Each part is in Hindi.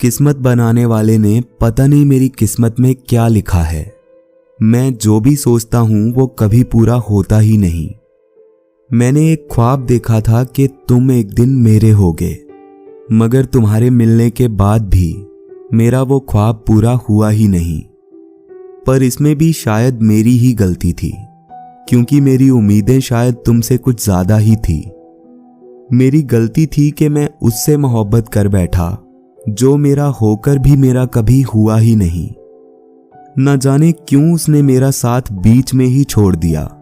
किस्मत बनाने वाले ने पता नहीं मेरी किस्मत में क्या लिखा है। मैं जो भी सोचता हूं वो कभी पूरा होता ही नहीं। मैंने एक ख्वाब देखा था कि तुम एक दिन मेरे होगे, मगर तुम्हारे मिलने के बाद भी मेरा वो ख्वाब पूरा हुआ ही नहीं। पर इसमें भी शायद मेरी ही गलती थी, क्योंकि मेरी उम्मीदें शायद तुमसे कुछ ज्यादा ही थी। मेरी गलती थी कि मैं उससे मोहब्बत कर बैठा जो मेरा होकर भी मेरा कभी हुआ ही नहीं। न जाने क्यों उसने मेरा साथ बीच में ही छोड़ दिया।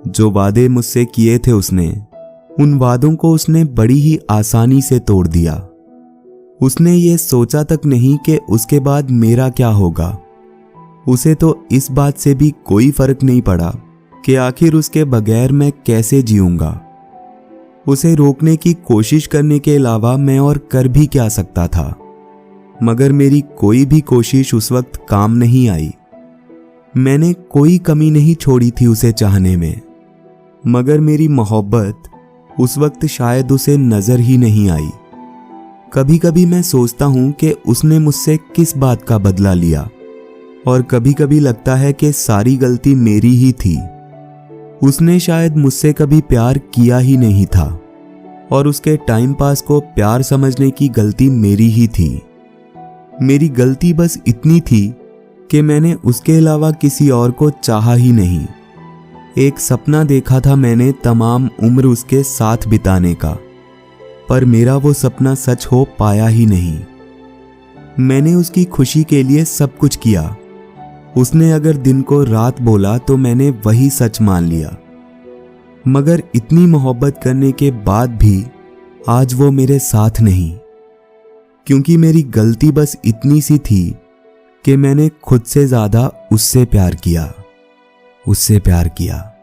जो वादे मुझसे किए थे उसने, उन वादों को उसने बड़ी ही आसानी से तोड़ दिया। उसने ये सोचा तक नहीं कि उसके बाद मेरा क्या होगा। उसे तो इस बात से भी कोई फर्क नहीं पड़ा कि आखिर उसके बगैर मैं कैसे जीऊंगा। उसे रोकने की कोशिश करने के अलावा मैं और कर भी क्या सकता था, मगर मेरी कोई भी कोशिश उस वक्त काम नहीं आई। मैंने कोई कमी नहीं छोड़ी थी उसे चाहने में, मगर मेरी मोहब्बत उस वक्त शायद उसे नजर ही नहीं आई। कभी कभी मैं सोचता हूं कि उसने मुझसे किस बात का बदला लिया, और कभी कभी लगता है कि सारी गलती मेरी ही थी। उसने शायद मुझसे कभी प्यार किया ही नहीं था, और उसके टाइम पास को प्यार समझने की गलती मेरी ही थी। मेरी गलती बस इतनी थी कि मैंने उसके अलावा किसी और को चाहा ही नहीं। एक सपना देखा था मैंने तमाम उम्र उसके साथ बिताने का, पर मेरा वो सपना सच हो पाया ही नहीं। मैंने उसकी खुशी के लिए सब कुछ किया। उसने अगर दिन को रात बोला तो मैंने वही सच मान लिया। मगर इतनी मोहब्बत करने के बाद भी आज वो मेरे साथ नहीं, क्योंकि मेरी गलती बस इतनी सी थी कि मैंने खुद से ज्यादा उससे प्यार किया।